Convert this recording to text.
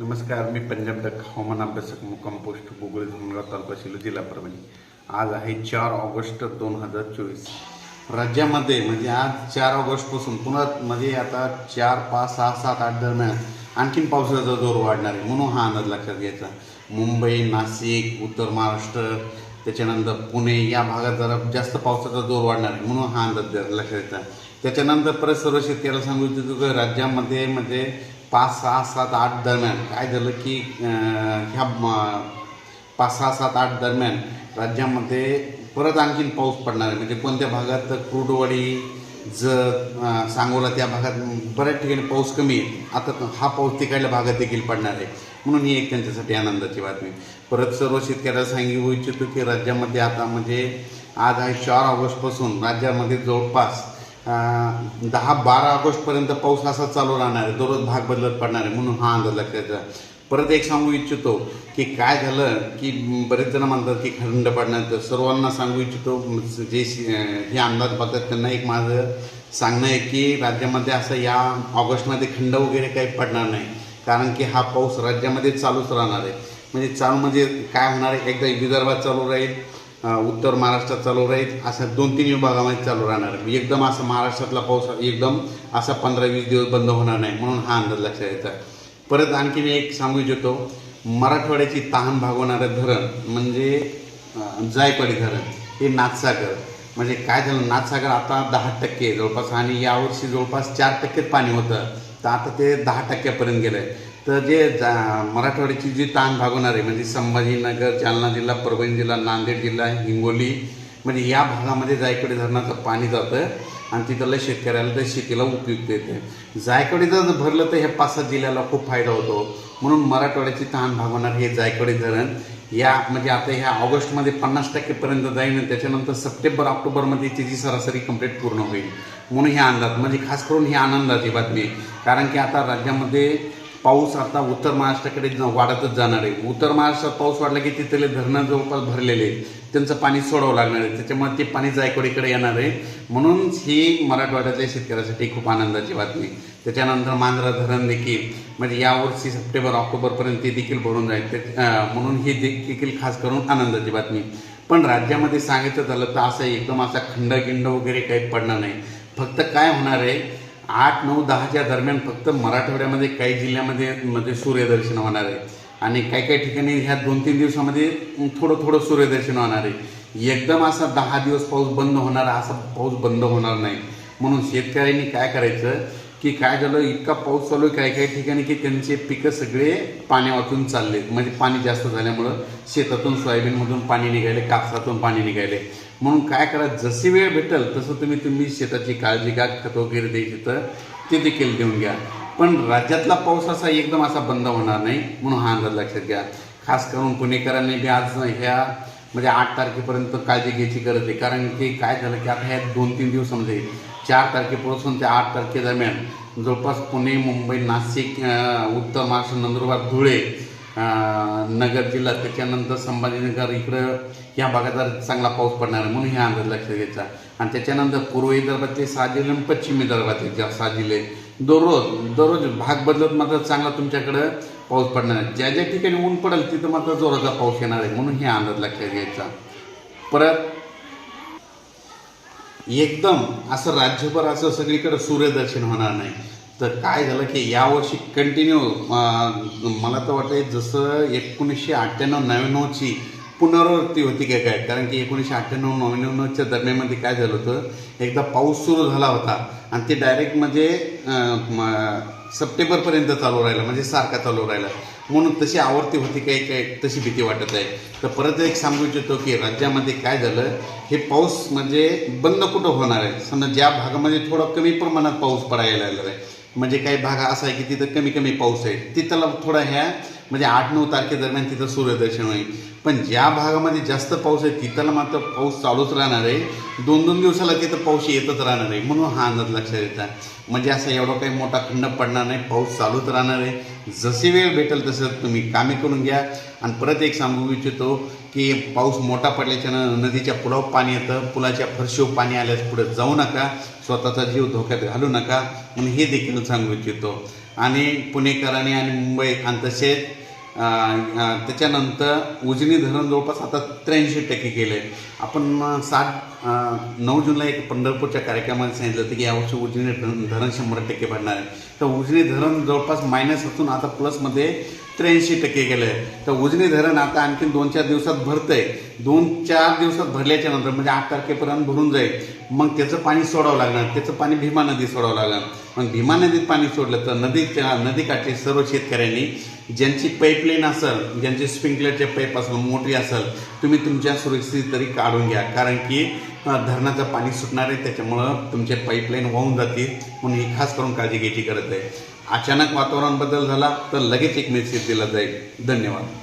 नमस्कार, मी पंजाब डक हवामान अभ्यासक मुक्काम पोस्ट बोगळे धुमगाव तालुका शिलो जिल्हा परभणी. आज आहे 4 ऑगस्ट 2024. राज्यामध्ये म्हणजे आज 4 ऑगस्टपासून पुन्हा म्हणजे आता 4, 5, 6, 7, 8 दरम्यान आणखीन पावसाचा जोर वाढणार आहे, म्हणून हा अंदाज लक्षात घ्यायचा. मुंबई, नाशिक, उत्तर महाराष्ट्र, त्याच्यानंतर पुणे या भागात जरा जास्त पावसाचा जोर वाढणार आहे, म्हणून हा अंदाज लक्षात घ्यायचा. त्याच्यानंतर परत सर्व शेतकऱ्याला सांगू इच्छितो की राज्यामध्ये म्हणजे 5, 6, 7, 8 दरम्यान काय झालं की ह्या 5, 6, 7, 8 दरम्यान राज्यामध्ये परत आणखीन पाऊस पडणार आहे. म्हणजे कोणत्या भागात कुर्डुवाडी, जत, सांगोला त्या भागात बऱ्याच ठिकाणी पाऊस कमी आहे. आता हा पाऊस तिकडल्या भागात देखील पडणार आहे, म्हणून ही एक त्यांच्यासाठी आनंदाची बातमी. परत सर्व शेतकऱ्याला सांगू इच्छितो की राज्यामध्ये आता म्हणजे आज आहे 4 ऑगस्टपासून राज्यामध्ये जवळपास 10-12 ऑगस्टपर्यंत पाऊस असा चालू राहणार आहे. दररोज भाग बदलत पडणार आहे, म्हणून हा अंदाज लक्षात घ्या. परत एक सांगू इच्छितो की काय झालं की बरेच जण म्हणतात की खंड पडणार. तर सर्वांना सांगू इच्छितो जे हे अंदाज बघतात त्यांना एक माझं सांगणं आहे की राज्यामध्ये असं या ऑगस्टमध्ये खंड वगैरे काही पडणार नाही, कारण की हा पाऊस राज्यामध्ये चालूच राहणार आहे. म्हणजे चालू म्हणजे काय होणार आहे, एकदा विदर्भात चालू राहील, उत्तर महाराष्ट्रात चालू राहील, अशा 2-3 विभागामध्ये चालू राहणार आहे. एकदम असं महाराष्ट्रातला पाऊस एकदम असा 15-20 दिवस बंद होणार नाही, म्हणून हा अंदाज लक्षात घ्यायचा. परत आणखीन एक सांगू इच्छितो, मराठवाड्याची तहान भागवणारं धरण म्हणजे जायकवाडी धरण हे नाथसागर. म्हणजे काय झालं, नाथसागर आता 10% जवळपास आणि यावर्षी जवळपास 4% पाणी होतं, तर आता ते 10% गेलं आहे. तर जे मराठवाड्याची जी ताण भागवणार आहे म्हणजे संभाजीनगर, जालना जिल्हा, परभणी जिल्हा, नांदेड जिल्हा, हिंगोली म्हणजे या भागामध्ये जायकवाडी धरणाचं पाणी जातं आणि तिथल्या शेतकऱ्याला तर शेतीला उपयुक्त येते. जायकवाडी जर भरलं तर ह्या 5-7 जिल्ह्याला खूप फायदा होतो, म्हणून मराठवाड्याची तहान भागवणार हे जायकवाडी धरण या म्हणजे आता ह्या ऑगस्टमध्ये 50% जाईल आणि त्याच्यानंतर सप्टेंबर, ऑक्टोबरमध्ये त्याची सरासरी कंप्लीट पूर्ण होईल. म्हणून हे अंदाज म्हणजे खास करून ही आनंदाची बातमी आहे, कारण की आता राज्यामध्ये पाऊस आता उत्तर महाराष्ट्राकडे वाढतच जाणार आहे. उत्तर महाराष्ट्रात पाऊस वाढला की तिथले धरणं जवळपास भरलेले आहेत, त्यांचं पाणी सोडावं लागणार आहे, त्याच्यामुळे ते पाणी जायकवाडीकडे येणार आहे. म्हणून ही मराठवाड्यातल्या शेतकऱ्यासाठी खूप आनंदाची बातमी. त्याच्यानंतर मांजरा धरण देखील म्हणजे यावर्षी सप्टेंबर, ऑक्टोबरपर्यंत ते देखील भरून जाईल, म्हणून ही देखील खास करून आनंदाची बातमी. पण राज्यामध्ये सांगायचं झालं तर असं एकदम असा खंड वगैरे काही पडणार नाही. फक्त काय होणार आहे, 8, 9, 10च्या दरम्यान फक्त मराठवाड्यामध्ये काही जिल्ह्यामध्ये सूर्यदर्शन होणार आहे आणि काही ठिकाणी ह्या 2-3 दिवसामध्ये थोडं सूर्यदर्शन होणार आहे. एकदम असा 10 दिवस पाऊस बंद होणार असा पाऊस बंद होणार नाही. म्हणून शेतकऱ्यांनी काय करायचं की काय झालं, इतका पाऊस चालू आहे काही ठिकाणी की त्यांचे पिकं सगळे पाण्या वाचून चालले. म्हणजे पाणी जास्त झाल्यामुळं शेतातून सोयाबीनमधून पाणी निघाले, कापसातून पाणी निघाले. म्हणून काय करा, जशी वेळ भेटेल तसं तुम्ही शेताची काळजी घ्या, खत वगैरे द्यायची तर ते देखील देऊन घ्या. पण राज्यातला पाऊस असा एकदम असा बंद होणार नाही, म्हणून हा अंदाज लक्षात घ्या. खास करून पुणेकरांनी बी आज ह्या म्हणजे 8 तारखेपर्यंत काळजी घ्यायची गरज आहे, कारण की काय झालं की आता ह्या 2-3 दिवसामध्ये 4 तारखेपासून ते 8 तारखेदरम्यान जवळपास पुणे, मुंबई, नाशिक, उत्तर महाराष्ट्र, नंदुरबार, धुळे, नगर जिल्हा, त्याच्यानंतर संभाजीनगर इकडं या भागात चांगला पाऊस पडणार आहे, म्हणून ह्या अंदाज लक्षात घ्यायचा. आणि त्याच्यानंतर पूर्व विदर्भातले 6 जिल्हे आणि पश्चिम विदर्भातले 6 जिल्हे दररोज भाग बदलत मात्र चांगला तुमच्याकडं पाऊस पडणार आहे. ज्या ज्या ठिकाणी ऊन पडेल तिथं मात्र जोराचा पाऊस येणार आहे, म्हणून हे अंदाज लक्षात घ्यायचा. परत एकदम असं राज्यभर असं सगळीकडे सूर्यदर्शन होणार नाही. तर काय झालं की यावर्षी कंटिन्यू मला तर वाटतं जसं 1998-99ची पुनरावृत्ती होती काय, कारण की 1998-99च्या दरम्यानमध्ये काय झालं होतं, एकदा पाऊस सुरू झाला होता आणि ते डायरेक्ट म्हणजे सप्टेंबरपर्यंत चालू राहिला, म्हणजे सारखा चालू राहिला. म्हणून तशी आवर्ती होती काय तशी भीती वाटत आहे. तर परत एक सांगू इच्छितो की राज्यामध्ये काय झालं, हे पाऊस म्हणजे बंद कुठं होणार आहे. समजा ज्या भागामध्ये थोडा कमी प्रमाणात पाऊस पडायला लागला आहे, म्हणजे काही भाग असा आहे की तिथं कमी पाऊस आहे, तिथला थोडा ह्या म्हणजे 8-9 तारखेदरम्यान तिथं सूर्यदर्शन होईल. पण ज्या भागामध्ये जास्त पाऊस आहे तिथला मात्र पाऊस चालूच राहणार आहे, 2-2 दिवसाला तिथं पाऊस येतच राहणार आहे, म्हणून हा अंदाज लक्षात येतात. म्हणजे असं एवढा काही मोठा खंड पडणार नाही, पाऊस चालूच राहणार आहे. जशी वेळ भेटेल तसं तुम्ही कामे करून घ्या. आणि परत एक सांगू इच्छितो की पाऊस मोठा पडल्याच्यानं नदीच्या पुलावर पाणी येतं, पुलाच्या फरशीवर पाणी आल्यास पुढे जाऊ नका, स्वतःचा जीव धोक्यात घालू नका, म्हणून हे देखील सांगू इच्छितो. आणि पुणेकरांनी आणि मुंबई आणि तसेच त्याच्यानंतर उजनी धरण जवळपास आता 83% केलं आहे. आपण 9 जूनला एक पंढरपूरच्या कार्यक्रमात सांगितलं होतं की यावर्षी उजनी धरण 100% भरणार आहे. तर उजनी धरण जवळपास मायनस असून आता प्लसमध्ये 83% गेलं आहे. तर उजनी धरण आता आणखी 2-4 दिवसात भरतंय. 2-4 दिवसात भरल्याच्या नंतर म्हणजे 8 तारखेपर्यंत भरून जाईल. मग त्याचं पाणी सोडावं लागणार. त्याचं पाणी भीमा नदीत सोडावं लागणार. मग भीमा नदीत पाणी सोडलं तर नदीकाठचे सर्व शेतकऱ्यांनी ज्यांची पाईपलाईन असेल, ज्यांची स्प्रिंकलरचे पाईप असेल, मोटरी असेल, तुम्ही तुमच्या सुरक्षित तरी काढून घ्या. कारण की धरणाचं पाणी सुटणार आहे, त्याच्यामुळं तुमचे पाईपलाईन वाहून जातील. म्हणून ही खास करून काळजी घ्यायची गरज आहे. अचानक वातावरण बदल झाला तर लगेच एक मेसेज दिला जाईल. धन्यवाद.